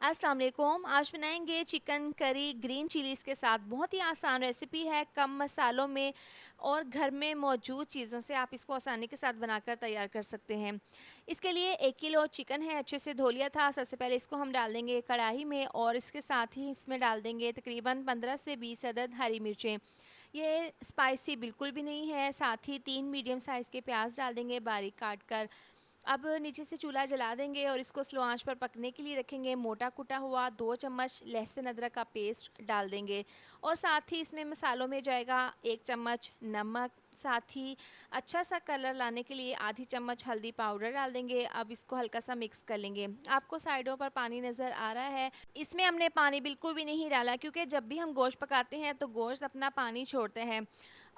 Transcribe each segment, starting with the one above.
अस्सलाम वालेकुम। आज बनाएंगे चिकन करी ग्रीन चिलीज़ के साथ। बहुत ही आसान रेसिपी है, कम मसालों में और घर में मौजूद चीज़ों से आप इसको आसानी के साथ बनाकर तैयार कर सकते हैं। इसके लिए 1 किलो चिकन है, अच्छे से धो लिया था। सबसे पहले इसको हम डाल देंगे कढ़ाई में और इसके साथ ही इसमें डाल देंगे तकरीबन 15 से 20 अदद हरी मिर्चें। ये स्पाइसी बिल्कुल भी नहीं है। साथ ही 3 मीडियम साइज़ के प्याज डाल देंगे बारीक काट कर। अब नीचे से चूल्हा जला देंगे और इसको स्लो आंच पर पकने के लिए रखेंगे। मोटा कुटा हुआ 2 चम्मच लहसुन अदरक का पेस्ट डाल देंगे और साथ ही इसमें मसालों में जाएगा 1 चम्मच नमक। साथ ही अच्छा सा कलर लाने के लिए आधी चम्मच हल्दी पाउडर डाल देंगे। अब इसको हल्का सा मिक्स कर लेंगे। आपको साइडों पर पानी नज़र आ रहा है, इसमें हमने पानी बिल्कुल भी नहीं डाला क्योंकि जब भी हम गोश्त पकाते हैं तो गोश्त अपना पानी छोड़ते हैं।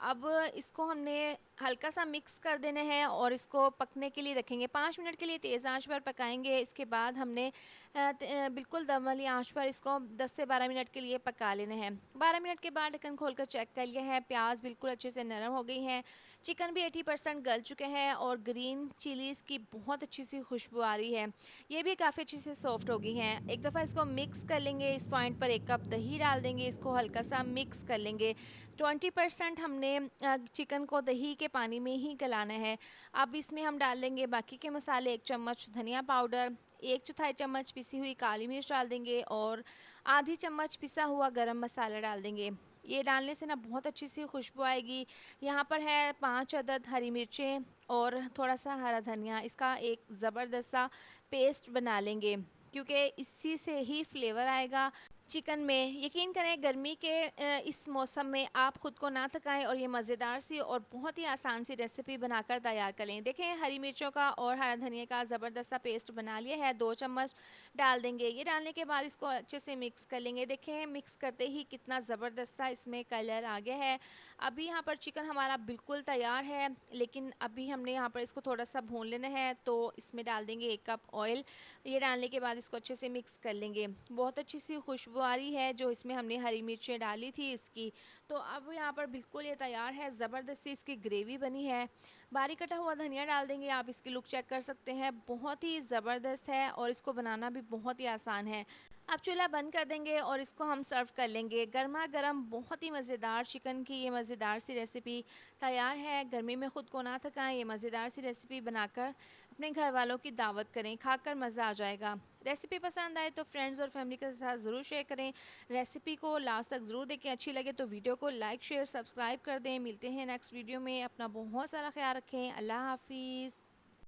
अब इसको हमने हल्का सा मिक्स कर देना है और इसको पकने के लिए रखेंगे। 5 मिनट के लिए तेज़ आंच पर पकाएंगे। इसके बाद हमने बिल्कुल दम वाली आंच पर इसको 10 से 12 मिनट के लिए पका लेना है। 12 मिनट के बाद ढक्कन खोलकर चेक कर लिया है, प्याज बिल्कुल अच्छे से नरम हो गई हैं, चिकन भी 80% गल चुके हैं और ग्रीन चिलीज़ की बहुत अच्छी सी खुशबू आ रही है। ये भी काफ़ी अच्छे से सॉफ्ट हो गई हैं। एक दफ़ा इसको मिक्स कर लेंगे। इस पॉइंट पर 1 कप दही डाल देंगे, इसको हल्का सा मिक्स कर लेंगे। 20% हमने चिकन को दही के पानी में ही गलाना है। अब इसमें हम डाल देंगे बाकी के मसाले। 1 चम्मच धनिया पाउडर, 1 चौथाई चम्मच पिसी हुई काली मिर्च डाल देंगे और आधी चम्मच पिसा हुआ गरम मसाला डाल देंगे। ये डालने से ना बहुत अच्छी सी खुशबू आएगी। यहाँ पर है 5 अदद हरी मिर्चें और थोड़ा सा हरा धनिया। इसका एक ज़बरदस्त सा पेस्ट बना लेंगे क्योंकि इसी से ही फ्लेवर आएगा चिकन में। यकीन करें गर्मी के इस मौसम में आप ख़ुद को ना थकाएं और ये मज़ेदार सी और बहुत ही आसान सी रेसिपी बनाकर तैयार कर लें। देखें, हरी मिर्चों का और हरा धनिया का ज़बरदस्त सा पेस्ट बना लिया है। 2 चम्मच डाल देंगे। ये डालने के बाद इसको अच्छे से मिक्स कर लेंगे। देखें, मिक्स करते ही कितना ज़बरदस्त सा इसमें कलर आ गया है। अभी यहाँ पर चिकन हमारा बिल्कुल तैयार है, लेकिन अभी हमने यहाँ पर इसको थोड़ा सा भून लेना है। तो इसमें डाल देंगे 1 कप ऑयल। ये डालने के बाद इसको अच्छे से मिक्स कर लेंगे। बहुत अच्छी सी खुशबू आ रही है जो इसमें हमने हरी मिर्चें डाली थी इसकी। तो अब यहाँ पर बिल्कुल ये तैयार है, ज़बरदस्त सी इसकी ग्रेवी बनी है। बारीक कटा हुआ धनिया डाल देंगे। आप इसकी लुक चेक कर सकते हैं, बहुत ही ज़बरदस्त है और इसको बनाना भी बहुत ही आसान है। अब चूल्हा बंद कर देंगे और इसको हम सर्व कर लेंगे। गर्मा गर्म बहुत ही मज़ेदार चिकन की ये मज़ेदार सी रेसिपी तैयार है। गर्मी में ख़ुद को ना थकाएं, ये मज़ेदार सी रेसिपी बनाकर अपने घर वालों की दावत करें, खाकर मज़ा आ जाएगा। रेसिपी पसंद आए तो फ्रेंड्स और फैमिली के साथ ज़रूर शेयर करें। रेसिपी को लास्ट तक ज़रूर देखें। अच्छी लगे तो वीडियो को लाइक शेयर सब्सक्राइब कर दें। मिलते हैं नेक्स्ट वीडियो में। अपना बहुत सारा ख्याल रखें। अल्लाह हाफिज़।